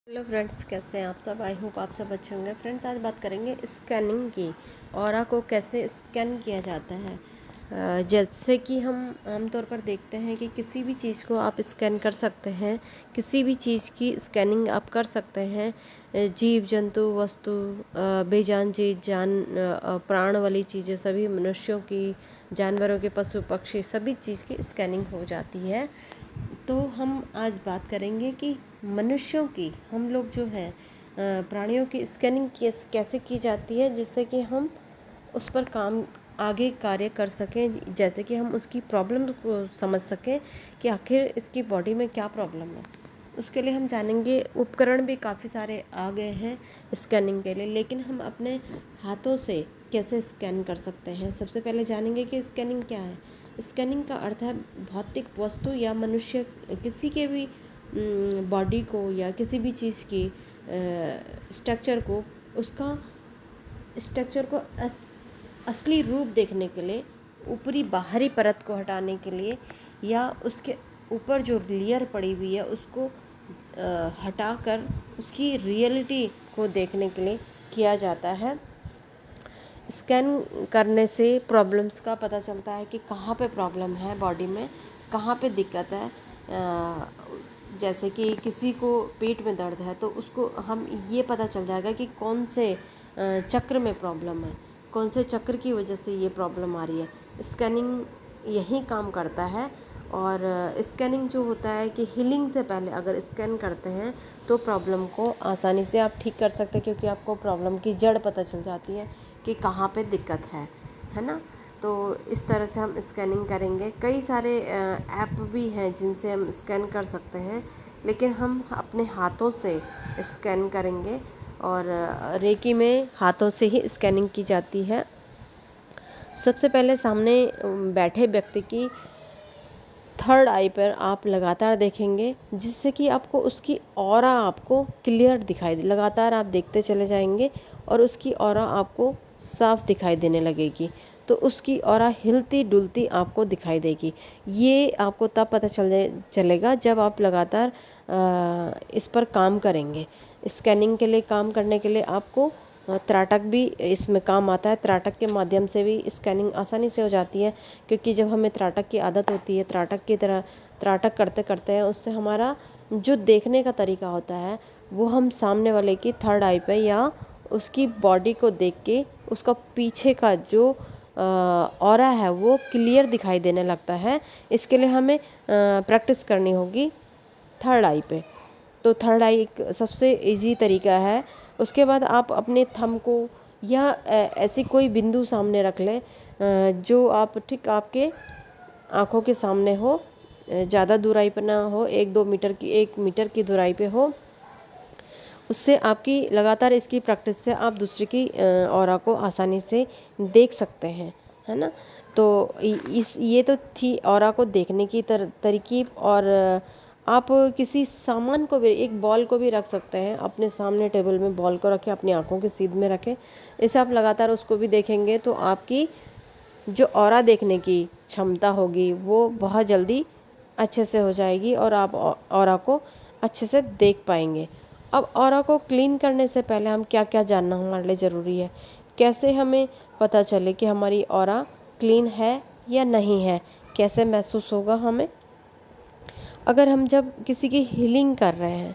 Hello friends, कैसे हैं आप सब। आई होप आप सब अच्छे होंगे। फ्रेंड्स, आज बात करेंगे स्कैनिंग की। ऑरा को कैसे स्कैन किया जाता है। जैसे कि हम आमतौर पर देखते हैं कि किसी भी चीज़ को आप स्कैन कर सकते हैं, किसी भी चीज़ की स्कैनिंग आप कर सकते हैं। जीव जंतु वस्तु, बेजान चीज़, प्राण वाली चीज़ें, सभी मनुष्यों की, जानवरों के, पशु पक्षी, सभी चीज़ की स्कैनिंग हो जाती है। तो हम आज बात करेंगे कि मनुष्यों की, हम लोग जो हैं, प्राणियों की स्कैनिंग कैसे की जाती है, जिससे कि हम उस पर काम आगे कार्य कर सकें। जैसे कि हम उसकी प्रॉब्लम को समझ सकें कि आखिर इसकी बॉडी में क्या प्रॉब्लम है। उसके लिए हम जानेंगे। उपकरण भी काफ़ी सारे आ गए हैं स्कैनिंग के लिए, लेकिन हम अपने हाथों से कैसे स्कैन कर सकते हैं। सबसे पहले जानेंगे कि स्कैनिंग क्या है। स्कैनिंग का अर्थ है भौतिक वस्तु या मनुष्य किसी के भी बॉडी को या किसी भी चीज़ की स्ट्रक्चर को, उसका स्ट्रक्चर को असली रूप देखने के लिए, ऊपरी बाहरी परत को हटाने के लिए, या उसके ऊपर जो लेयर पड़ी हुई है उसको हटाकर उसकी रियलिटी को देखने के लिए किया जाता है। स्कैन करने से प्रॉब्लम्स का पता चलता है कि कहाँ पे प्रॉब्लम है बॉडी में, कहाँ पे दिक्कत है। जैसे कि किसी को पेट में दर्द है तो उसको हम ये पता चल जाएगा कि कौन से चक्र में प्रॉब्लम है, कौन से चक्र की वजह से ये प्रॉब्लम आ रही है। स्कैनिंग यही काम करता है। और स्कैनिंग जो होता है कि हीलिंग से पहले अगर स्कैन करते हैं तो प्रॉब्लम को आसानी से आप ठीक कर सकते हैं, क्योंकि आपको प्रॉब्लम की जड़ पता चल जाती है कि कहाँ पे दिक्कत है ना। तो इस तरह से हम स्कैनिंग करेंगे। कई सारे ऐप भी हैं जिनसे हम स्कैन कर सकते हैं, लेकिन हम अपने हाथों से स्कैन करेंगे। और रेकी में हाथों से ही स्कैनिंग की जाती है। सबसे पहले सामने बैठे व्यक्ति की थर्ड आई पर आप लगातार देखेंगे, जिससे कि आपको उसकी ऑरा आपको क्लियर दिखाई दे। लगातार आप देखते चले जाएंगे और उसकी ऑरा आपको साफ दिखाई देने लगेगी। तो उसकी ऑरा हिलती डुलती आपको दिखाई देगी। ये आपको तब पता चलेगा जब आप लगातार इस पर काम करेंगे। स्कैनिंग के लिए, काम करने के लिए आपको त्राटक भी इसमें काम आता है। त्राटक के माध्यम से भी स्कैनिंग आसानी से हो जाती है, क्योंकि जब हमें त्राटक की आदत होती है, त्राटक की तरह त्राटक करते करते हैं, उससे हमारा जो देखने का तरीका होता है वो हम सामने वाले की थर्ड आई पे या उसकी बॉडी को देख के उसका पीछे का जो ऑरा है वो क्लियर दिखाई देने लगता है। इसके लिए हमें प्रैक्टिस करनी होगी थर्ड आई पे। तो थर्ड आई एक सबसे इजी तरीका है। उसके बाद आप अपने थंब को या ऐसी कोई बिंदु सामने रख लें जो आप ठीक आपके आँखों के सामने हो, ज़्यादा दूराई पर ना हो, 1-2 मीटर की, 1 मीटर की दूराई पे हो। उससे आपकी लगातार इसकी प्रैक्टिस से आप दूसरे की ऑरा को आसानी से देख सकते हैं, है ना। तो ये तो थी ऑरा को देखने की तरकीब। और आप किसी सामान को भी, एक बॉल को भी रख सकते हैं अपने सामने। टेबल में बॉल को रखें, अपनी आंखों के सीध में रखें। इसे आप लगातार उसको भी देखेंगे तो आपकी जो ऑरा देखने की क्षमता होगी वो बहुत जल्दी अच्छे से हो जाएगी और आप ऑरा को अच्छे से देख पाएंगे। अब ऑरा को क्लीन करने से पहले हम क्या क्या जानना हमारे लिए ज़रूरी है। कैसे हमें पता चले कि हमारी ऑरा क्लीन है या नहीं है, कैसे महसूस होगा हमें। अगर हम जब किसी की हीलिंग कर रहे हैं,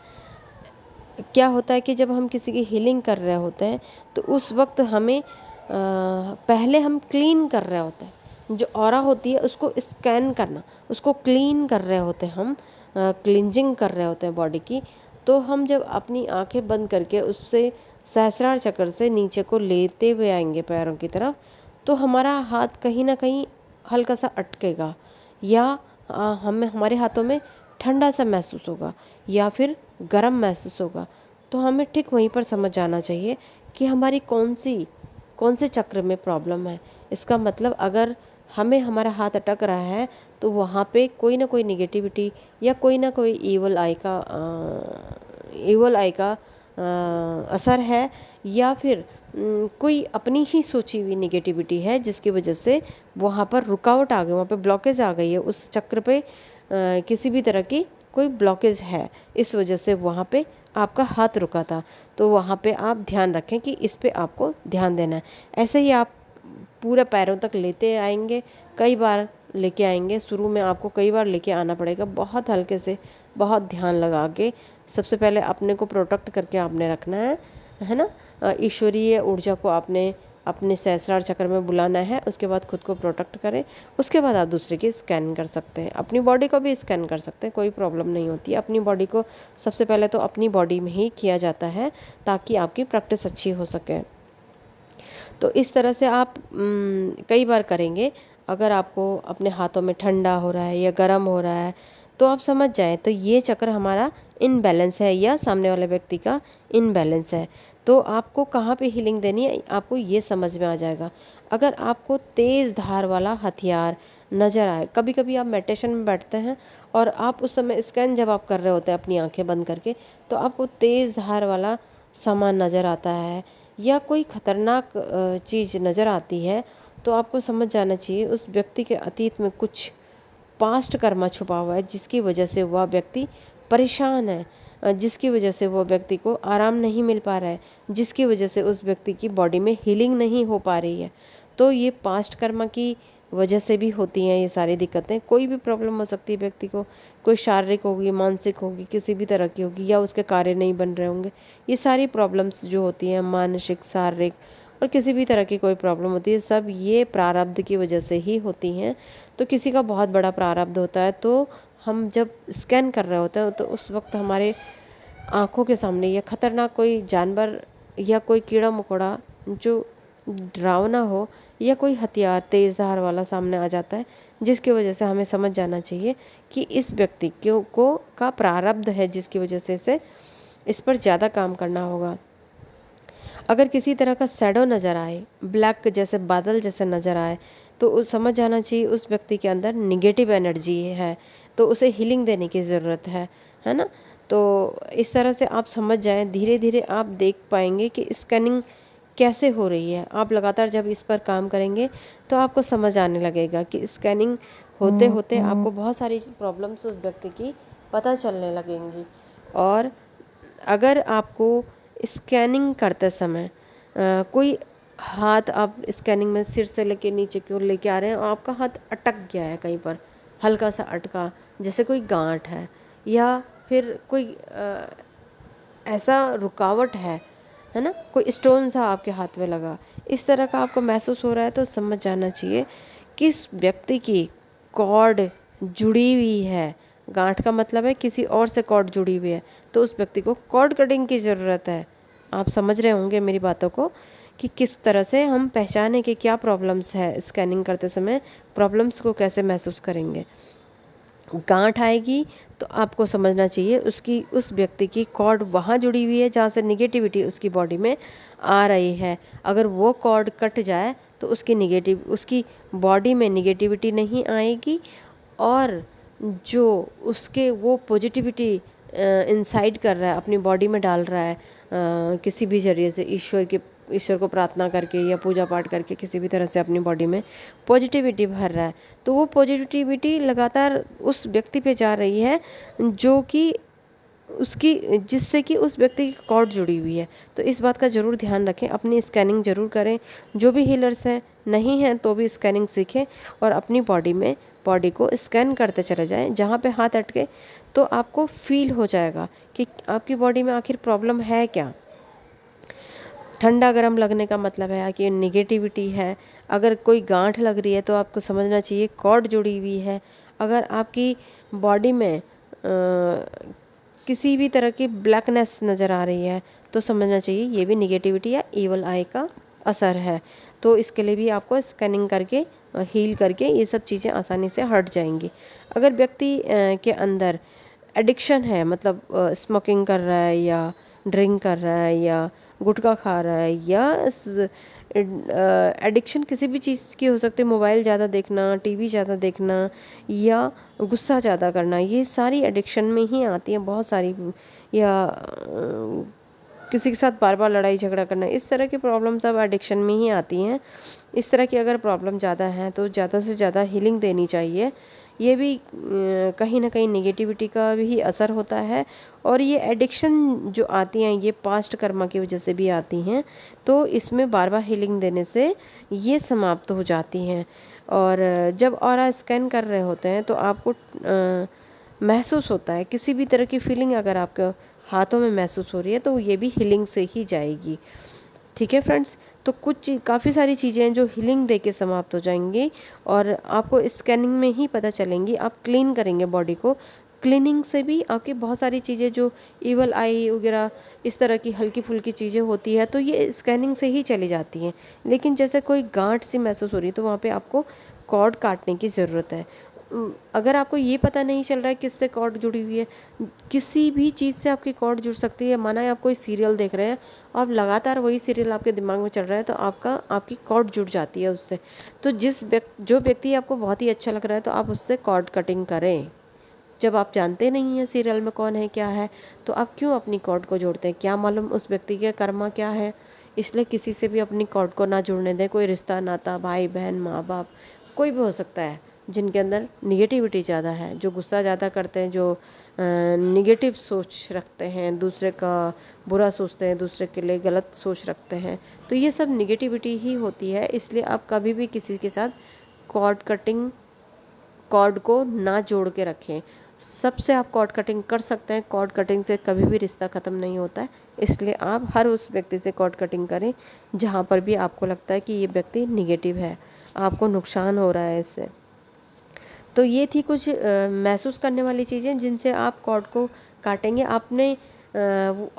क्या होता है कि जब हम किसी की हीलिंग कर रहे होते हैं तो उस वक्त हमें पहले हम क्लीन कर रहे होते हैं। जो ऑरा होती है उसको स्कैन करना, उसको क्लीन कर रहे होते हैं हम, क्लिनजिंग कर रहे होते हैं बॉडी की। तो हम जब अपनी आंखें बंद करके उससे सहस्रार चक्र से नीचे को लेते हुए आएंगे पैरों की तरफ, तो हमारा हाथ कहीं ना कहीं हल्का सा अटकेगा, या हमें हमारे हाथों में ठंडा सा महसूस होगा या फिर गर्म महसूस होगा। तो हमें ठीक वहीं पर समझ जाना चाहिए कि हमारी कौन से चक्र में प्रॉब्लम है। इसका मतलब अगर हमें हमारा हाथ अटक रहा है तो वहाँ पे कोई ना कोई निगेटिविटी या कोई ना कोई ईवल आई का असर है, या फिर कोई अपनी ही सोची हुई निगेटिविटी है जिसकी वजह से वहाँ पर रुकावट आ गई, वहाँ पे ब्लॉकेज आ गई है। उस चक्र पे किसी भी तरह की कोई ब्लॉकेज है, इस वजह से वहाँ पे आपका हाथ रुका था, तो वहाँ पे आप ध्यान रखें कि इस पे आपको ध्यान देना है। ऐसे ही आप पूरे पैरों तक लेते आएंगे, कई बार लेके आएंगे। शुरू में आपको कई बार लेके आना पड़ेगा, बहुत हल्के से, बहुत ध्यान लगा के। सबसे पहले अपने को प्रोटेक्ट करके आपने रखना है ना। ईश्वरीय ऊर्जा को आपने अपने सहस्रार चक्र में बुलाना है। उसके बाद खुद को प्रोटेक्ट करें। उसके बाद आप दूसरे की स्कैन कर सकते हैं, अपनी बॉडी को भी स्कैन कर सकते हैं, कोई प्रॉब्लम नहीं होती है। अपनी बॉडी को सबसे पहले तो अपनी बॉडी में ही किया जाता है, ताकि आपकी प्रैक्टिस अच्छी हो सके। तो इस तरह से आप कई बार करेंगे। अगर आपको अपने हाथों में ठंडा हो रहा है या गर्म हो रहा है, तो आप समझ जाएं तो ये चक्र हमारा इनबैलेंस है या सामने वाले व्यक्ति का इनबैलेंस है। तो आपको कहाँ पे हीलिंग देनी है, आपको ये समझ में आ जाएगा। अगर आपको तेज़ धार वाला हथियार नज़र आए, कभी कभी आप मेडिटेशन में बैठते हैं और आप उस समय स्कैन जब आप कर रहे होते हैं अपनी आंखें बंद करके, तो आपको तेज़ धार वाला सामान नज़र आता है या कोई खतरनाक चीज़ नज़र आती है, तो आपको समझ जाना चाहिए उस व्यक्ति के अतीत में कुछ पास्ट कर्मा छुपा हुआ है, जिसकी वजह से वह व्यक्ति परेशान है, जिसकी वजह से वो व्यक्ति को आराम नहीं मिल पा रहा है, जिसकी वजह से उस व्यक्ति की बॉडी में हीलिंग नहीं हो पा रही है। तो ये पास्ट कर्मा की वजह से भी होती हैं ये सारी दिक्कतें। कोई भी प्रॉब्लम हो सकती है व्यक्ति को, कोई शारीरिक होगी, मानसिक होगी, किसी भी तरह की होगी, या उसके कार्य नहीं बन रहे होंगे। ये सारी प्रॉब्लम्स जो होती हैं, मानसिक, शारीरिक और किसी भी तरह की कोई प्रॉब्लम होती है, सब ये प्रारब्ध की वजह से ही होती हैं। तो किसी का बहुत बड़ा प्रारब्ध होता है, तो हम जब स्कैन कर रहे होते हैं तो उस वक्त हमारे आंखों के सामने या खतरनाक कोई जानवर या कोई कीड़ा मकोड़ा जो डरावना हो, या कोई हथियार तेज धार वाला सामने आ जाता है, जिसकी वजह से हमें समझ जाना चाहिए कि इस व्यक्ति को का प्रारब्ध है, जिसकी वजह से इसे इस पर ज़्यादा काम करना होगा। अगर किसी तरह का शैडो नज़र आए, ब्लैक जैसे बादल जैसे नज़र आए, तो समझ जाना चाहिए उस व्यक्ति के अंदर निगेटिव एनर्जी है, तो उसे हीलिंग देने की ज़रूरत है ना। तो इस तरह से आप समझ जाएं, धीरे धीरे आप देख पाएंगे कि स्कैनिंग कैसे हो रही है। आप लगातार जब इस पर काम करेंगे तो आपको समझ आने लगेगा कि स्कैनिंग होते होते आपको बहुत सारी प्रॉब्लम्स उस व्यक्ति की पता चलने लगेंगी। और अगर आपको स्कैनिंग करते समय कोई हाथ, आप स्कैनिंग में सिर से लेके नीचे की ओर लेके आ रहे हैं और आपका हाथ अटक गया है कहीं पर, हल्का सा अटका, जैसे कोई गांठ है या फिर कोई ऐसा रुकावट है ना, कोई स्टोन सा आपके हाथ में लगा, इस तरह का आपको महसूस हो रहा है, तो समझ जाना चाहिए कि इस व्यक्ति की कॉर्ड जुड़ी हुई है। गांठ का मतलब है किसी और से कॉर्ड जुड़ी हुई है, तो उस व्यक्ति को कॉर्ड कटिंग की ज़रूरत है। आप समझ रहे होंगे मेरी बातों को कि किस तरह से हम पहचाने कि क्या प्रॉब्लम्स है, स्कैनिंग करते समय प्रॉब्लम्स को कैसे महसूस करेंगे। गांठ आएगी तो आपको समझना चाहिए उसकी, उस व्यक्ति की कॉर्ड वहाँ जुड़ी हुई है जहाँ से निगेटिविटी उसकी बॉडी में आ रही है। अगर वो कॉर्ड कट जाए तो उसकी बॉडी में निगेटिविटी नहीं आएगी, और जो उसके वो पॉजिटिविटी इंसाइड कर रहा है, अपनी बॉडी में डाल रहा है, किसी भी जरिए से, ईश्वर को प्रार्थना करके या पूजा पाठ करके किसी भी तरह से अपनी बॉडी में पॉजिटिविटी भर रहा है, तो वो पॉजिटिविटी लगातार उस व्यक्ति पे जा रही है जो कि जिससे कि उस व्यक्ति की कॉर्ड जुड़ी हुई है। तो इस बात का ज़रूर ध्यान रखें, अपनी स्कैनिंग ज़रूर करें। जो भी हीलर्स हैं, नहीं हैं तो भी स्कैनिंग सीखें और अपनी बॉडी को स्कैन करते चले जाएं। जहाँ पे हाथ अटके तो आपको फील हो जाएगा कि आपकी बॉडी में आखिर प्रॉब्लम है क्या। ठंडा गर्म लगने का मतलब है कि निगेटिविटी है। अगर कोई गांठ लग रही है तो आपको समझना चाहिए कॉर्ड जुड़ी हुई है। अगर आपकी बॉडी में किसी भी तरह की ब्लैकनेस नज़र आ रही है तो समझना चाहिए ये भी निगेटिविटी या ईवल आई का असर है। तो इसके लिए भी आपको स्कैनिंग करके हील करके ये सब चीज़ें आसानी से हट जाएंगी। अगर व्यक्ति के अंदर एडिक्शन है, मतलब स्मोकिंग कर रहा है या ड्रिंक कर रहा है या गुटखा खा रहा है, या एडिक्शन किसी भी चीज़ की हो सकती है, मोबाइल ज़्यादा देखना, टीवी ज़्यादा देखना या गुस्सा ज़्यादा करना, ये सारी एडिक्शन में ही आती हैं बहुत सारी। या किसी के साथ बार बार लड़ाई झगड़ा करना, इस तरह की प्रॉब्लम सब एडिक्शन में ही आती हैं। इस तरह की अगर प्रॉब्लम ज़्यादा है तो ज़्यादा से ज़्यादा हीलिंग देनी चाहिए, ये भी कहीं ना कहीं नेगेटिविटी का भी असर होता है। और ये एडिक्शन जो आती हैं ये पास्ट कर्मा की वजह से भी आती हैं, तो इसमें बार बार हीलिंग देने से ये समाप्त हो जाती हैं। और जब ऑरा स्कैन कर रहे होते हैं तो आपको महसूस होता है किसी भी तरह की फीलिंग अगर आपके हाथों में महसूस हो रही है तो ये भी हीलिंग से ही जाएगी। ठीक है फ्रेंड्स, तो कुछ काफ़ी सारी चीज़ें हैं जो हीलिंग दे के समाप्त हो जाएंगी और आपको स्कैनिंग में ही पता चलेंगी। आप क्लीन करेंगे बॉडी को, क्लीनिंग से भी आपकी बहुत सारी चीज़ें जो इवल आई वगैरह इस तरह की हल्की फुल्की चीज़ें होती है तो ये स्कैनिंग से ही चली जाती हैं। लेकिन जैसे कोई गांठ सी महसूस हो रही है तो वहाँ पे आपको कॉर्ड काटने की ज़रूरत है। अगर आपको ये पता नहीं चल रहा है किससे कॉर्ड जुड़ी हुई है, किसी भी चीज़ से आपकी कॉर्ड जुड़ सकती है। माना आप कोई सीरियल देख रहे हैं, अब लगातार वही सीरियल आपके दिमाग में चल रहा है तो आपकी कॉर्ड जुड़ जाती है उससे। तो जो व्यक्ति आपको बहुत ही अच्छा लग रहा है तो आप उससे कॉर्ड कटिंग करें। जब आप जानते नहीं हैं सीरियल में कौन है क्या है तो आप क्यों अपनी कॉर्ड को जोड़ते हैं? क्या मालूम उस व्यक्ति के कर्मा क्या है। इसलिए किसी से भी अपनी कॉर्ड को ना जुड़ने दें। कोई रिश्ता नाता, भाई बहन, माँ बाप, कोई भी हो सकता है जिनके अंदर निगेटिविटी ज़्यादा है, जो गुस्सा ज़्यादा करते हैं, जो निगेटिव सोच रखते हैं, दूसरे का बुरा सोचते हैं, दूसरे के लिए गलत सोच रखते हैं, तो ये सब निगेटिविटी ही होती है। इसलिए आप कभी भी किसी के साथ कॉर्ड को ना जोड़ के रखें। सबसे आप कॉर्ड कटिंग कर सकते हैं, कॉर्ड कटिंग से कभी भी रिश्ता ख़त्म नहीं होता है। इसलिए आप हर उस व्यक्ति से कॉर्ड कटिंग करें जहाँ पर भी आपको लगता है कि ये व्यक्ति निगेटिव है, आपको नुकसान हो रहा है इससे। तो ये थी कुछ महसूस करने वाली चीज़ें जिनसे आप कॉर्ड को काटेंगे। आपने वो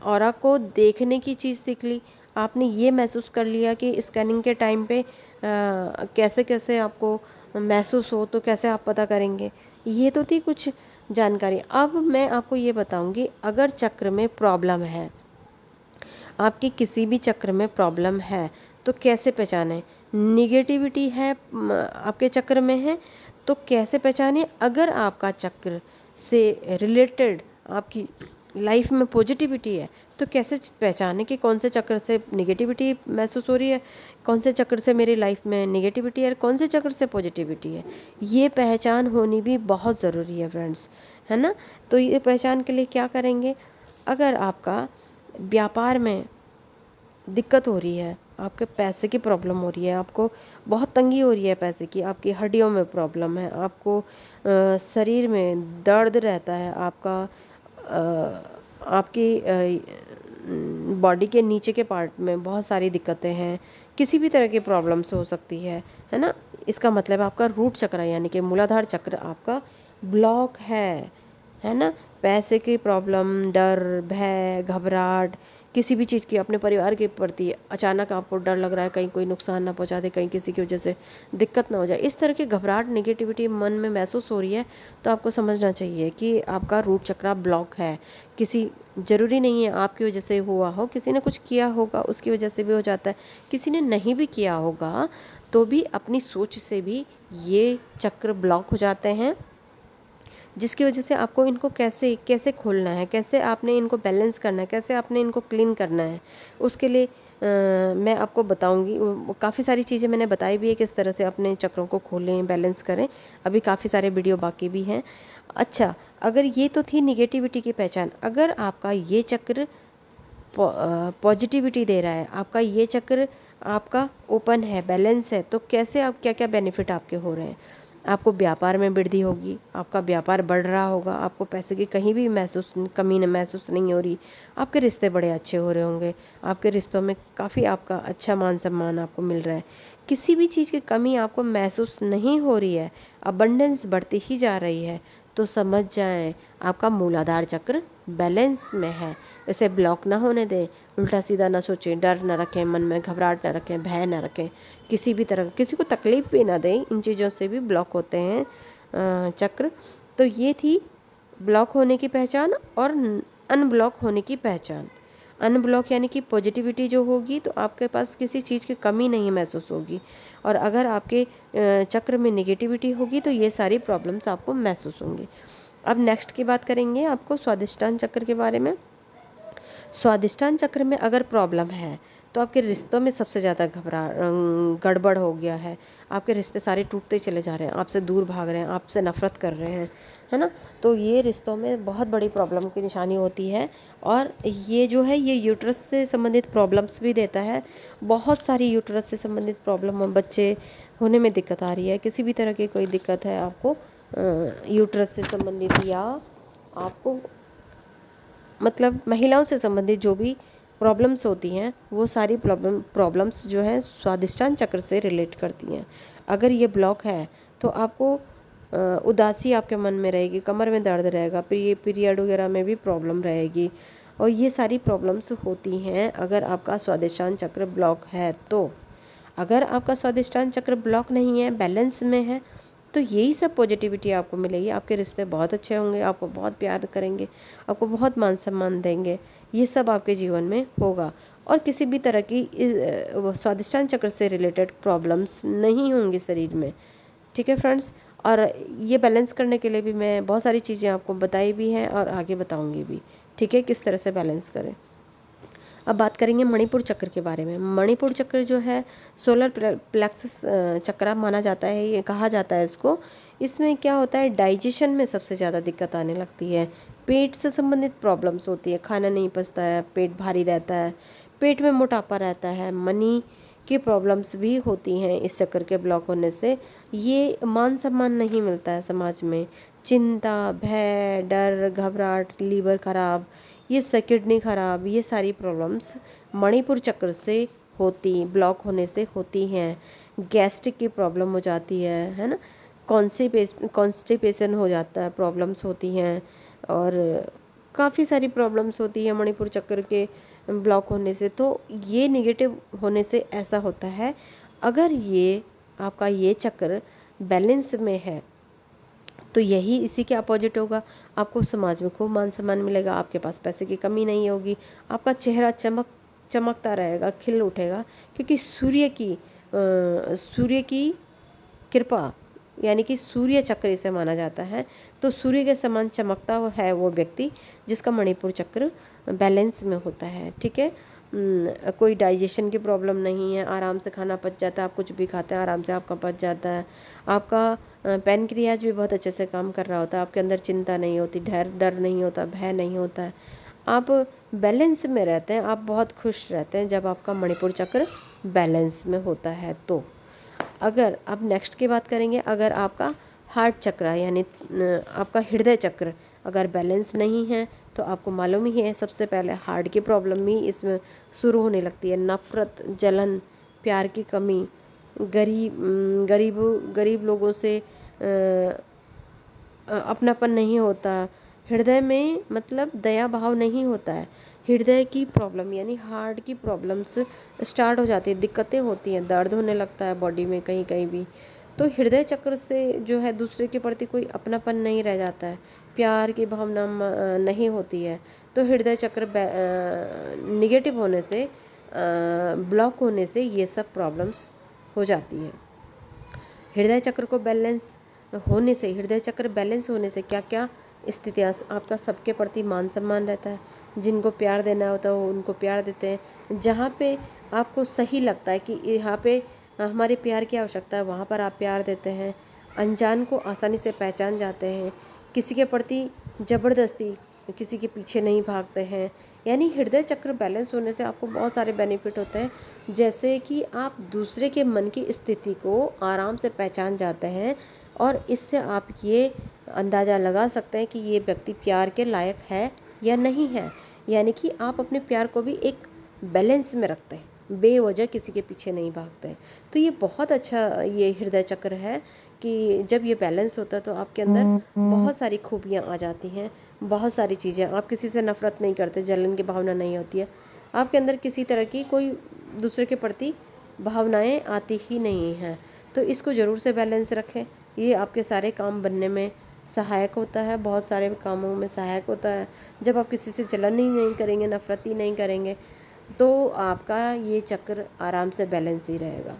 ऑरा को देखने की चीज़ सीख ली। आपने ये महसूस कर लिया कि स्कैनिंग के टाइम पे कैसे कैसे आपको महसूस हो तो कैसे आप पता करेंगे। ये तो थी कुछ जानकारी। अब मैं आपको ये बताऊंगी, अगर चक्र में प्रॉब्लम है, आपकी किसी भी चक्र में प्रॉब्लम है तो कैसे पहचानें। निगेटिविटी है आपके चक्र में है तो कैसे पहचानें। अगर आपका चक्र से रिलेटेड आपकी लाइफ में पॉजिटिविटी है तो कैसे पहचानें कि कौन से चक्र से निगेटिविटी महसूस हो रही है, कौन से चक्र से मेरी लाइफ में निगेटिविटी है, कौन से चक्र से पॉजिटिविटी है। ये पहचान होनी भी बहुत ज़रूरी है फ्रेंड्स, है ना। तो ये पहचान के लिए क्या करेंगे, अगर आपका व्यापार में दिक्कत हो रही है, आपके पैसे की प्रॉब्लम हो रही है, आपको बहुत तंगी हो रही है पैसे की, आपकी हड्डियों में प्रॉब्लम है, आपको शरीर में दर्द रहता है, आपकी बॉडी के नीचे के पार्ट में बहुत सारी दिक्कतें हैं, किसी भी तरह की प्रॉब्लम्स हो सकती है ना। इसका मतलब आपका रूट चक्र यानी कि मूलाधार चक्र आपका ब्लॉक है ना। पैसे की प्रॉब्लम, डर, भय, घबराहट, किसी भी चीज़ की, अपने परिवार के प्रति अचानक आपको डर लग रहा है कहीं कोई नुकसान ना पहुंचा दे, कहीं किसी की वजह से दिक्कत ना हो जाए, इस तरह की घबराहट नेगेटिविटी मन में महसूस हो रही है तो आपको समझना चाहिए कि आपका रूट चक्र ब्लॉक है। किसी ज़रूरी नहीं है आपकी वजह से हुआ हो, किसी ने कुछ किया होगा उसकी वजह से भी हो जाता है, किसी ने नहीं भी किया होगा तो भी अपनी सोच से भी ये चक्र ब्लॉक हो जाते हैं, जिसकी वजह से आपको इनको कैसे कैसे खोलना है, कैसे आपने इनको बैलेंस करना है, कैसे आपने इनको क्लीन करना है। उसके लिए मैं आपको बताऊंगी। काफ़ी सारी चीज़ें मैंने बताई भी है किस तरह से अपने चक्रों को खोलें, बैलेंस करें। अभी काफ़ी सारे वीडियो बाकी भी हैं। अच्छा, अगर ये तो थी निगेटिविटी की पहचान। अगर आपका ये चक्र पॉजिटिविटी दे रहा है, आपका ये चक्र आपका ओपन है, बैलेंस है, तो कैसे आप क्या क्या बेनिफिट आपके हो रहे हैं। आपको व्यापार में वृद्धि होगी, आपका व्यापार बढ़ रहा होगा, आपको पैसे की कहीं भी कमी महसूस नहीं हो रही, आपके रिश्ते बड़े अच्छे हो रहे होंगे, आपके रिश्तों में काफ़ी आपका अच्छा मान सम्मान आपको मिल रहा है, किसी भी चीज़ की कमी आपको महसूस नहीं हो रही है, अबंडेंस बढ़ती ही जा रही है, तो समझ जाएं आपका मूलाधार चक्र बैलेंस में है। इसे ब्लॉक ना होने दें, उल्टा सीधा ना सोचें, डर ना रखें, मन में घबराहट ना रखें, भय ना रखें, किसी भी तरह किसी को तकलीफ भी ना दें। इन चीज़ों से भी ब्लॉक होते हैं चक्र। तो ये थी ब्लॉक होने की पहचान और अनब्लॉक होने की पहचान। अनब्लॉक यानी कि पॉजिटिविटी जो होगी तो आपके पास किसी चीज़ की कमी नहीं महसूस होगी, और अगर आपके चक्र में निगेटिविटी होगी तो ये सारी प्रॉब्लम्स आपको महसूस होंगी। अब नेक्स्ट की बात करेंगे आपको स्वादिष्टान चक्र के बारे में। स्वादिष्टान चक्र में अगर प्रॉब्लम है तो आपके रिश्तों में सबसे ज़्यादा गड़बड़ हो गया है, आपके रिश्ते सारे टूटते चले जा रहे हैं, आपसे दूर भाग रहे हैं, आपसे नफरत कर रहे हैं, है ना। तो ये रिश्तों में बहुत बड़ी प्रॉब्लम की निशानी होती है। और ये जो है ये यूट्रस से संबंधित प्रॉब्लम्स भी देता है। बहुत सारी यूट्रस से संबंधित प्रॉब्लम, बच्चे होने में दिक्कत आ रही है, किसी भी तरह की कोई दिक्कत है आपको यूट्रस से संबंधित, या आपको मतलब महिलाओं से संबंधित जो भी प्रॉब्लम्स होती हैं, वो सारी प्रॉब्लम्स जो है स्वादिष्टान चक्र से रिलेट करती हैं। अगर ये ब्लॉक है तो आपको उदासी आपके मन में रहेगी, कमर में दर्द रहेगा, पीरियड वगैरह में भी प्रॉब्लम रहेगी, और ये सारी प्रॉब्लम्स होती हैं अगर आपका स्वादिष्टान चक्र ब्लॉक है। तो अगर आपका स्वादिष्टान चक्र ब्लॉक नहीं है, बैलेंस में है, तो यही सब पॉजिटिविटी आपको मिलेगी। आपके रिश्ते बहुत अच्छे होंगे, आपको बहुत प्यार करेंगे, आपको बहुत मान सम्मान देंगे, ये सब आपके जीवन में होगा। और किसी भी तरह की स्वादिष्टान चक्र से रिलेटेड प्रॉब्लम्स नहीं होंगी शरीर में। ठीक है फ्रेंड्स। और ये बैलेंस करने के लिए भी मैं बहुत सारी चीज़ें आपको बताई भी हैं और आगे बताऊंगी भी। ठीक है, किस तरह से बैलेंस करें। अब बात करेंगे मणिपुर चक्र के बारे में। मणिपुर चक्र जो है सोलर प्लेक्सस चक्र माना जाता है, ये कहा जाता है इसको। इसमें क्या होता है, डाइजेशन में सबसे ज़्यादा दिक्कत आने लगती है, पेट से संबंधित प्रॉब्लम्स होती है, खाना नहीं पचता है, पेट भारी रहता है, पेट में मोटापा रहता है, मनी की प्रॉब्लम्स भी होती हैं इस चक्कर के ब्लॉक होने से। ये मान सम्मान नहीं मिलता है समाज में, चिंता, भय, डर, घबराहट, लीवर खराब, ये किडनी खराब, ये सारी प्रॉब्लम्स मणिपुर चक्र से होती, ब्लॉक होने से होती हैं। गैस्ट्रिक की प्रॉब्लम हो जाती है ना, कॉन्स्टिपेशन हो जाता है, प्रॉब्लम्स होती हैं, और काफ़ी सारी प्रॉब्लम्स होती है मणिपुर चक्र के ब्लॉक होने से। तो ये नेगेटिव होने से ऐसा होता है, अगर ये आपका ये चक्र बैलेंस में है तो यही इसी के अपोजिट होगा, आपको समाज में खूब मान सम्मान मिलेगा, आपके पास पैसे की कमी नहीं होगी, आपका चेहरा चमकता रहेगा, खिल उठेगा, क्योंकि सूर्य की कृपा, यानी कि सूर्य चक्र इसे माना जाता है। तो सूर्य के समान चमकता है वो व्यक्ति जिसका मणिपुर चक्र बैलेंस में होता है। ठीक है, कोई डाइजेशन की प्रॉब्लम नहीं है, आराम से खाना पच जाता है, आप कुछ भी खाते हैं आराम से आपका पच जाता है, आपका पैनक्रियाज भी बहुत अच्छे से काम कर रहा होता है, आपके अंदर चिंता नहीं होती, डर नहीं होता, भय नहीं होता है, आप बैलेंस में रहते हैं, आप बहुत खुश रहते हैं जब आपका मणिपुर चक्र बैलेंस में होता है। तो अगर अब नेक्स्ट की बात करेंगे, अगर आपका हार्ट चक्र यानी आपका हृदय चक्र अगर बैलेंस नहीं है, तो आपको मालूम ही है सबसे पहले हार्ट की प्रॉब्लम ही इसमें शुरू होने लगती है। नफरत, जलन, प्यार की कमी, गरीब लोगों से अपनापन नहीं होता, हृदय में मतलब दया भाव नहीं होता है, हृदय की प्रॉब्लम यानी हार्ट की प्रॉब्लम्स स्टार्ट हो जाती है, दिक्कतें होती हैं, दर्द होने लगता है बॉडी में कहीं कहीं भी। तो हृदय चक्र से जो है दूसरे के प्रति कोई अपनापन नहीं रह जाता है, प्यार की भावना नहीं होती है। तो हृदय चक्र निगेटिव होने से, ब्लॉक होने से ये सब प्रॉब्लम्स हो जाती है। हृदय चक्र को बैलेंस होने से, हृदय चक्र बैलेंस होने से क्या क्या स्थितियाँ, आपका सबके प्रति मान सम्मान रहता है, जिनको प्यार देना होता है वो उनको प्यार देते हैं, जहाँ पे आपको सही लगता है कि यहाँ पे हमारे प्यार की आवश्यकता है वहाँ पर आप प्यार देते हैं, अनजान को आसानी से पहचान जाते हैं, किसी के प्रति ज़बरदस्ती किसी के पीछे नहीं भागते हैं। यानी हृदय चक्र बैलेंस होने से आपको बहुत सारे बेनिफिट होते हैं, जैसे कि आप दूसरे के मन की स्थिति को आराम से पहचान जाते हैं, और इससे आप ये अंदाज़ा लगा सकते हैं कि ये व्यक्ति प्यार के लायक है या नहीं है। यानी कि आप अपने प्यार को भी एक बैलेंस में रखते हैं, बेवजह किसी के पीछे नहीं भागते हैं। तो ये बहुत अच्छा ये हृदय चक्र है कि जब ये बैलेंस होता है तो आपके अंदर बहुत सारी खूबियाँ आ जाती हैं, बहुत सारी चीज़ें, आप किसी से नफरत नहीं करते, जलन की भावना नहीं होती है, आपके अंदर किसी तरह की कोई दूसरे के प्रति भावनाएं आती ही नहीं हैं। तो इसको ज़रूर से बैलेंस रखें, ये आपके सारे काम बनने में सहायक होता है, बहुत सारे कामों में सहायक होता है। जब आप किसी से जलन ही नहीं करेंगे, नफरत ही नहीं करेंगे, तो आपका ये चक्र आराम से बैलेंस ही रहेगा।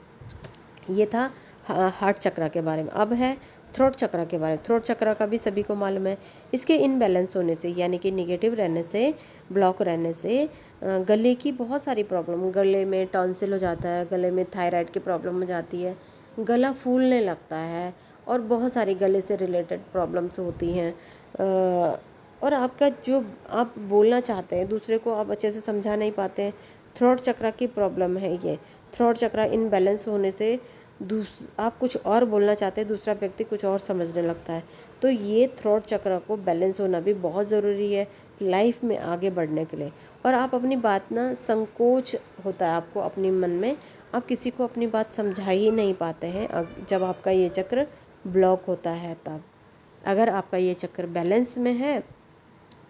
ये था हार्ट चक्र के बारे में। अब है थ्रोट चक्र के बारे में, थ्रोट चक्र का भी सभी को मालूम है। इसके इनबैलेंस होने से यानी कि निगेटिव रहने से, ब्लॉक रहने से गले की बहुत सारी प्रॉब्लम, गले में टॉन्सिल हो जाता है, गले में थायराइड की प्रॉब्लम हो जाती है, गला फूलने लगता है और बहुत सारी गले से रिलेटेड प्रॉब्लम्स होती हैं। और आपका जो आप बोलना चाहते हैं दूसरे को आप अच्छे से समझा नहीं पाते हैं, थ्रोट चक्र की प्रॉब्लम है ये। थ्रोट चक्र इनबैलेंस होने से आप कुछ और बोलना चाहते हैं, दूसरा व्यक्ति कुछ और समझने लगता है। तो ये थ्रोट चक्र को बैलेंस होना भी बहुत ज़रूरी है लाइफ में आगे बढ़ने के लिए। और आप अपनी बात ना, संकोच होता है आपको अपने मन में, आप किसी को अपनी बात समझा ही नहीं पाते हैं जब आपका ये चक्र ब्लॉक होता है तब। अगर आपका ये चक्र बैलेंस में है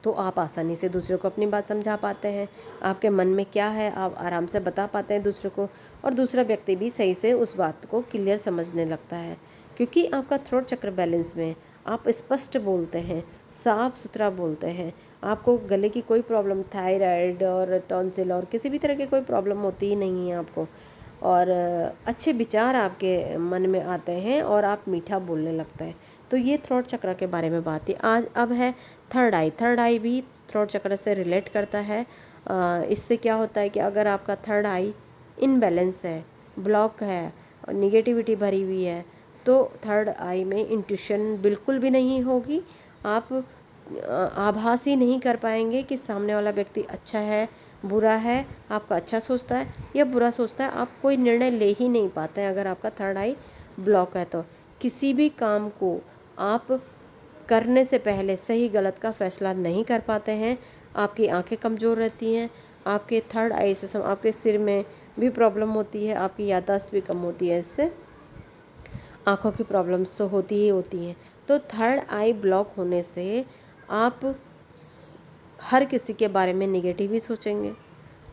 तो आप आसानी से दूसरे को अपनी बात समझा पाते हैं, आपके मन में क्या है आप आराम से बता पाते हैं दूसरे को, और दूसरा व्यक्ति भी सही से उस बात को क्लियर समझने लगता है। क्योंकि आपका थ्रोट चक्र बैलेंस में, आप स्पष्ट बोलते हैं, साफ सुथरा बोलते हैं, आपको गले की कोई प्रॉब्लम, थायराइड और टॉन्सिल और किसी भी तरह की कोई प्रॉब्लम होती ही नहीं है आपको, और अच्छे विचार आपके मन में आते हैं और आप मीठा बोलने लगते हैं। तो ये थ्रोट चक्र के बारे में बात है। आज अब है थर्ड आई। थर्ड आई भी थ्रोट चक्र से रिलेट करता है। इससे क्या होता है कि अगर आपका थर्ड आई इनबैलेंस है, ब्लॉक है और निगेटिविटी भरी हुई है, तो थर्ड आई में इंट्यूशन बिल्कुल भी नहीं होगी। आप आभास ही नहीं कर पाएंगे कि सामने वाला व्यक्ति अच्छा है, बुरा है, आपका अच्छा सोचता है या बुरा सोचता है। आप कोई निर्णय ले ही नहीं पाते हैं अगर आपका थर्ड आई ब्लॉक है तो। किसी भी काम को आप करने से पहले सही गलत का फैसला नहीं कर पाते हैं, आपकी आंखें कमज़ोर रहती हैं, आपके थर्ड आई से आपके सिर में भी प्रॉब्लम होती है, आपकी याददाश्त भी कम होती है, इससे आँखों की प्रॉब्लम्स तो होती ही होती हैं। तो थर्ड आई ब्लॉक होने से आप हर किसी के बारे में निगेटिव ही सोचेंगे।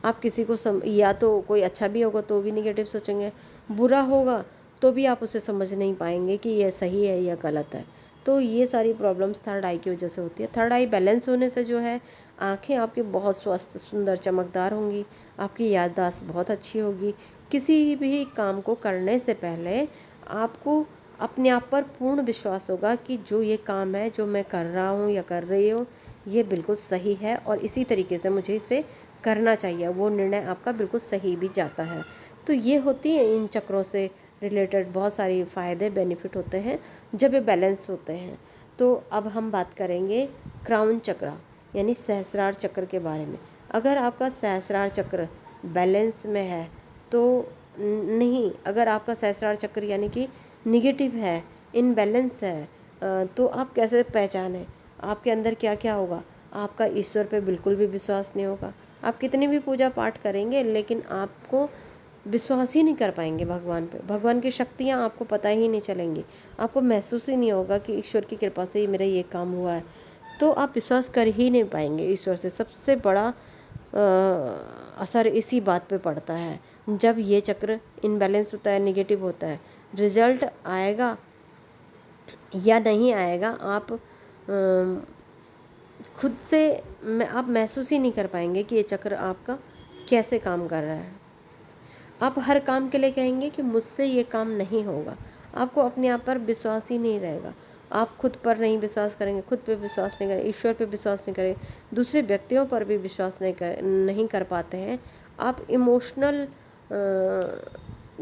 आप किसी को या तो कोई अच्छा भी होगा तो भी निगेटिव सोचेंगे, बुरा होगा तो भी आप उसे समझ नहीं पाएंगे कि यह सही है या गलत है। तो ये सारी प्रॉब्लम्स थर्ड आई की वजह से होती है। थर्ड आई बैलेंस होने से जो है, आंखें आपकी बहुत स्वस्थ, सुंदर, चमकदार होंगी, आपकी याददाश्त बहुत अच्छी होगी। किसी भी काम को करने से पहले आपको अपने आप पर पूर्ण विश्वास होगा कि जो ये काम है, जो मैं कर रहा हूँ या कर रही हूँ, ये बिल्कुल सही है और इसी तरीके से मुझे इसे करना चाहिए। वो निर्णय आपका बिल्कुल सही भी जाता है। तो ये होती है इन चक्रों से रिलेटेड बहुत सारी फ़ायदे, बेनिफिट होते हैं जब ये बैलेंस होते हैं। तो अब हम बात करेंगे क्राउन चक्र यानी सहस्रार चक्र के बारे में। अगर आपका सहस्रार चक्र बैलेंस में है तो नहीं, अगर आपका सहस्रार चक्र यानी कि निगेटिव है, इनबैलेंस है, तो आप कैसे पहचानें आपके अंदर क्या क्या होगा? आपका ईश्वर पे बिल्कुल भी विश्वास नहीं होगा। आप कितनी भी पूजा पाठ करेंगे लेकिन आपको विश्वास ही नहीं कर पाएंगे भगवान पे। भगवान की शक्तियाँ आपको पता ही नहीं चलेंगी। आपको महसूस ही नहीं होगा कि ईश्वर की कृपा से ही मेरा ये काम हुआ है। तो आप विश्वास कर ही नहीं पाएंगे ईश्वर से। सबसे बड़ा असर इसी बात पे पड़ता है। जब ये चक्र इनबैलेंस होता है, निगेटिव होता है, रिजल्ट आएगा या नहीं आएगा, आप खुद से आप महसूस ही नहीं कर पाएंगे कि ये चक्र आपका कैसे काम कर रहा है। आप हर काम के लिए कहेंगे कि मुझसे ये काम नहीं होगा। आपको अपने आप पर विश्वास ही नहीं रहेगा। आप खुद पर नहीं विश्वास करेंगे, खुद पे विश्वास नहीं करेंगे, ईश्वर पे विश्वास नहीं करेंगे, दूसरे व्यक्तियों पर भी विश्वास नहीं कर पाते हैं। आप इमोशनल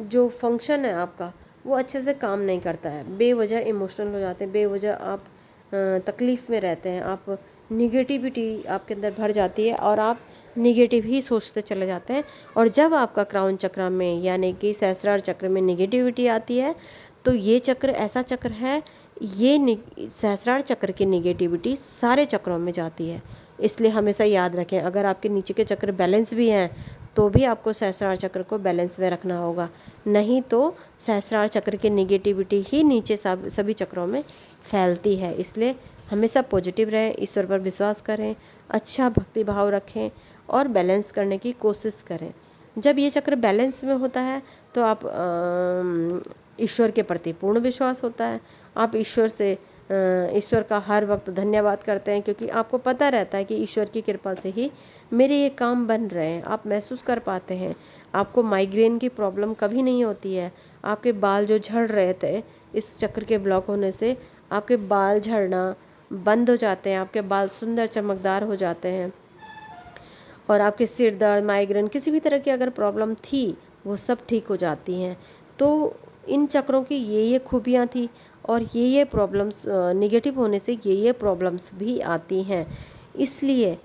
जो फंक्शन है आपका, वो अच्छे से काम नहीं करता है। बेवजह इमोशनल हो जाते हैं, बेवजह आप तकलीफ़ में रहते हैं, आप निगेटिविटी आपके अंदर भर जाती है और आप निगेटिव ही सोचते चले जाते हैं। और जब आपका क्राउन चक्र में यानी कि सहस्रार चक्र में निगेटिविटी आती है, तो ये चक्र ऐसा चक्र है, ये सहस्रार चक्र की निगेटिविटी सारे चक्रों में जाती है। इसलिए हमेशा याद रखें, अगर आपके नीचे के चक्र बैलेंस भी हैं तो भी आपको सहस्रार चक्र को बैलेंस में रखना होगा, नहीं तो सहस्रार चक्र की निगेटिविटी ही नीचे सभी चक्रों में फैलती है। इसलिए हमेशा पॉजिटिव रहें, ईश्वर पर विश्वास करें, अच्छा भक्ति भाव रखें और बैलेंस करने की कोशिश करें। जब ये चक्र बैलेंस में होता है तो आप ईश्वर के प्रति पूर्ण विश्वास होता है। आप ईश्वर का हर वक्त धन्यवाद करते हैं, क्योंकि आपको पता रहता है कि ईश्वर की कृपा से ही मेरे ये काम बन रहे हैं। आप महसूस कर पाते हैं, आपको माइग्रेन की प्रॉब्लम कभी नहीं होती है, आपके बाल जो झड़ रहे थे इस चक्र के ब्लॉक होने से आपके बाल झड़ना बंद हो जाते हैं, आपके बाल सुंदर चमकदार हो जाते हैं, और आपके सिर दर्द, माइग्रेन, किसी भी तरह की अगर प्रॉब्लम थी वो सब ठीक हो जाती हैं। तो इन चक्रों की ये खूबियाँ थी, और ये प्रॉब्लम्स निगेटिव होने से ये प्रॉब्लम्स भी आती हैं। इसलिए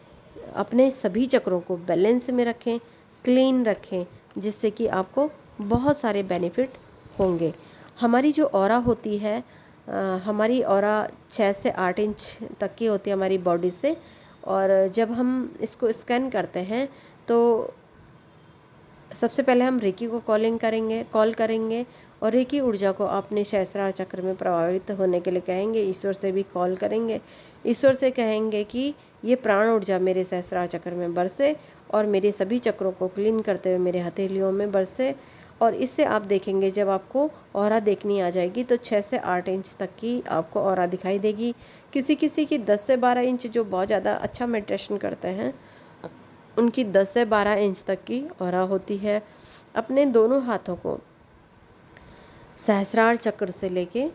अपने सभी चक्रों को बैलेंस में रखें, क्लीन रखें, जिससे कि आपको बहुत सारे बेनिफिट होंगे। हमारी जो ऑरा होती है, हमारी ऑरा 6 से 8 इंच तक की होती है हमारी बॉडी से, और जब हम इसको स्कैन करते हैं तो सबसे पहले हम रेकी को कॉल करेंगे, और रेकी ऊर्जा को अपने सहस्त्रार चक्र में प्रभावित होने के लिए कहेंगे। ईश्वर से भी कॉल करेंगे, ईश्वर से कहेंगे कि ये प्राण ऊर्जा मेरे सहस्त्रार चक्र में बरसे और मेरे सभी चक्रों को क्लीन करते हुए मेरे हथेलियों में बरसे। और इससे आप देखेंगे जब आपको ऑरा देखनी आ जाएगी तो 6 से 8 इंच तक की आपको ऑरा दिखाई देगी। किसी किसी की 10 से 12 इंच, जो बहुत ज़्यादा अच्छा मेडिटेशन करते हैं उनकी 10 से 12 इंच तक की ऑरा होती है। अपने दोनों हाथों को सहस्रार चक्र से लेके,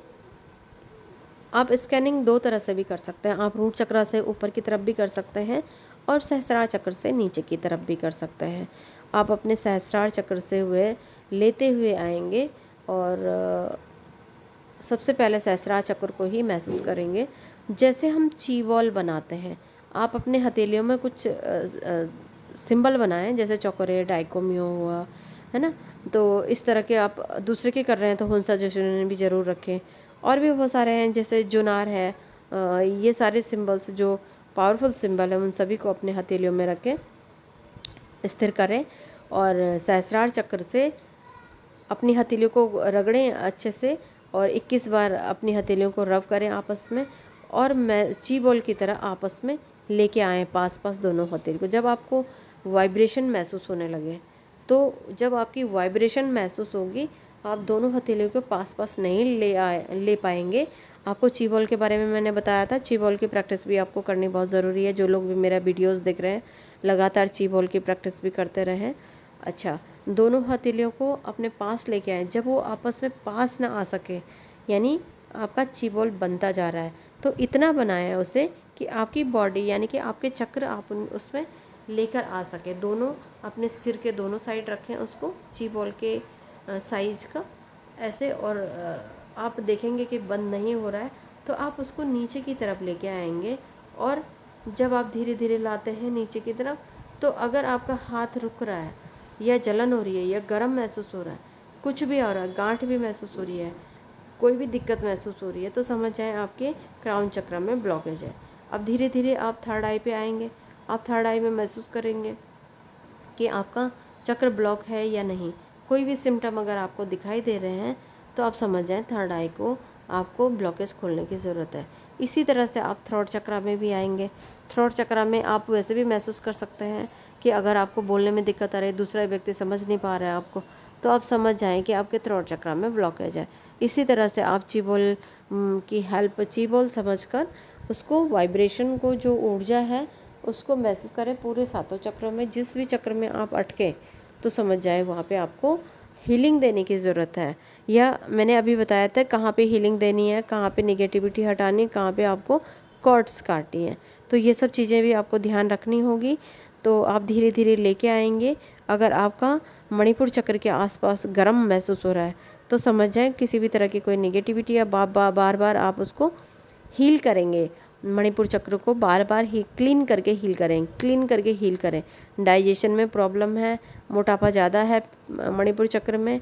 आप स्कैनिंग दो तरह से भी कर सकते हैं। आप रूट चक्र से ऊपर की तरफ भी कर सकते हैं और सहस्रार चक्र से नीचे की तरफ भी कर सकते हैं। आप अपने सहस्रार चक्र से लेते हुए आएंगे, और सबसे पहले सहस्रार चक्र को ही महसूस करेंगे। जैसे हम ची वॉल बनाते हैं, आप अपने हथेलियों में कुछ सिंबल बनाएं, जैसे चौकोरे, डाइकोमियो हुआ, है ना। तो इस तरह के आप दूसरे के कर रहे हैं तो हुंसा जोशिन भी ज़रूर रखें। और भी बहुत सारे हैं, जैसे जुनार है, ये सारे सिंबल्स जो पावरफुल सिंबल है उन सभी को अपने हथेलियों में रखें, स्थिर करें, और सहस्रार चक्र से अपनी हथेलियों को रगड़ें अच्छे से, और 21 बार अपनी हथेलियों को रब करें आपस में, और मैं ची बॉल की तरह आपस में लेके आएँ पास पास दोनों हथेली को। जब आपको वाइब्रेशन महसूस होने लगे, तो जब आपकी वाइब्रेशन महसूस होगी, आप दोनों हथेलियों को पास पास नहीं ले पाएंगे। आपको ची बॉल के बारे में मैंने बताया था, ची बॉल की प्रैक्टिस भी आपको करनी बहुत ज़रूरी है। जो लोग भी मेरा वीडियोस देख रहे हैं, लगातार ची बॉल की प्रैक्टिस भी करते रहें। अच्छा, दोनों हथेलियों को अपने पास लेके आए। जब वो आपस में पास ना आ सके, यानी आपका ची बॉल बनता जा रहा है, तो इतना बनाया उसे कि आपकी बॉडी यानी कि आपके चक्र आप उसमें लेकर आ सके। दोनों अपने सिर के दोनों साइड रखें उसको ची बॉल के साइज का ऐसे, और आप देखेंगे कि बंद नहीं हो रहा है तो आप उसको नीचे की तरफ लेके आएंगे। और जब आप धीरे धीरे लाते हैं नीचे की तरफ, तो अगर आपका हाथ रुक रहा है, या जलन हो रही है, या गर्म महसूस हो रहा है, कुछ भी हो रहा है, गांठ भी महसूस हो रही है, कोई भी दिक्कत महसूस हो रही है, तो समझ जाएं आपके क्राउन चक्र में ब्लॉकेज है। अब धीरे धीरे आप थर्ड आई पे आएंगे। आप थर्ड आई में महसूस करेंगे कि आपका चक्र ब्लॉक है या नहीं। कोई भी सिम्टम अगर आपको दिखाई दे रहे हैं तो आप समझ जाएं थर्ड आई को आपको ब्लॉकेज खोलने की ज़रूरत है। इसी तरह से आप थ्रोट चक्र में भी आएंगे। थ्रोट चक्र में आप वैसे भी महसूस कर सकते हैं कि अगर आपको बोलने में दिक्कत आ रही है, दूसरा व्यक्ति समझ नहीं पा रहा है आपको, तो आप समझ जाएं कि आपके थ्रोट चक्र में ब्लॉकेज है। इसी तरह से आप चीबोल की हेल्प, चीबोल समझकर उसको वाइब्रेशन को, जो ऊर्जा है उसको महसूस करें पूरे सातों चक्रों में। जिस भी चक्र में आप अटके तो समझ जाए वहाँ पे आपको हीलिंग देने की ज़रूरत है। या मैंने अभी बताया था कहाँ पे हीलिंग देनी है, कहाँ पे नेगेटिविटी हटानी है, कहाँ पे आपको कॉर्ड्स काटनी है। तो ये सब चीज़ें भी आपको ध्यान रखनी होगी। तो आप धीरे धीरे लेके आएंगे। अगर आपका मणिपुर चक्र के आसपास गर्म महसूस हो रहा है तो समझ जाएं किसी भी तरह की कोई नेगेटिविटी है। बार बार आप उसको हील करेंगे। मणिपुर चक्र को बार बार ही क्लीन करके हील करें। डाइजेशन में प्रॉब्लम है, मोटापा ज़्यादा है मणिपुर चक्र में,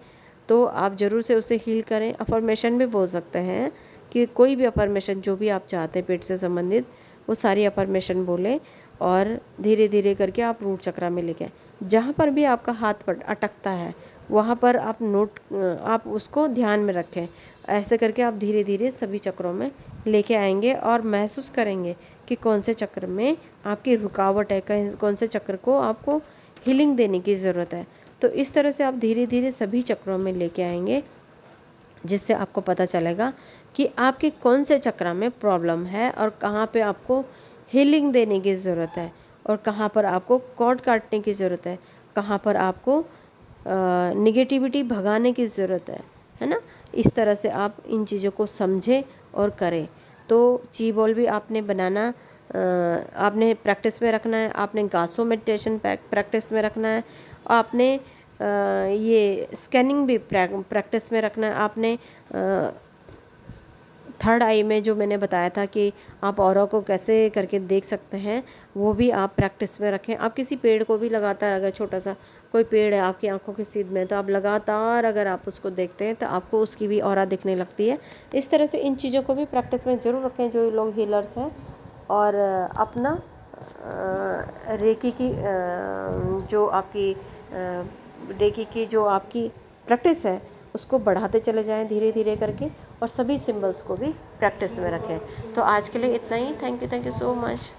तो आप ज़रूर से उसे हील करें। अफर्मेशन भी बोल सकते हैं कि कोई भी अफर्मेशन जो भी आप चाहते हैं पेट से संबंधित, वो सारी अफर्मेशन बोलें, और धीरे धीरे करके आप रूट चक्र में लेके आए। जहाँ पर भी आपका हाथ अटकता है वहाँ पर आप उसको ध्यान में रखें। ऐसे करके आप धीरे धीरे सभी चक्रों में लेके आएंगे और महसूस करेंगे कि कौन से चक्र में आपकी रुकावट है, कौन से चक्र को आपको हीलिंग देने की ज़रूरत है। तो इस तरह से आप धीरे धीरे सभी चक्रों में लेके आएंगे, जिससे आपको पता चलेगा कि आपके कौन से चक्र में प्रॉब्लम है और कहाँ पे आपको हीलिंग देने की ज़रूरत है, और कहाँ पर आपको कॉर्ड काटने की ज़रूरत है, कहाँ पर आपको निगेटिविटी भगाने की ज़रूरत है ना। इस तरह से आप इन चीज़ों को समझें और करें। तो ची बॉल भी आपने बनाना आपने प्रैक्टिस में रखना है, आपने गासो मेडिटेशन प्रैक्टिस में रखना है, आपने ये स्कैनिंग भी प्रैक्टिस में रखना है, आपने थर्ड आई में जो मैंने बताया था कि आप ऑरा को कैसे करके देख सकते हैं, वो भी आप प्रैक्टिस में रखें। आप किसी पेड़ को भी लगातार, अगर छोटा सा कोई पेड़ है आपकी आंखों की सीध में, तो आप लगातार अगर आप उसको देखते हैं तो आपको उसकी भी ऑरा दिखने लगती है। इस तरह से इन चीज़ों को भी प्रैक्टिस में ज़रूर रखें जो लोग हीलर्स हैं। और अपना रेकी की जो आपकी रेकी की जो आपकी प्रैक्टिस है उसको बढ़ाते चले जाएं धीरे धीरे करके, और सभी सिंबल्स को भी प्रैक्टिस में रखें। तो आज के लिए इतना ही। Thank you so much.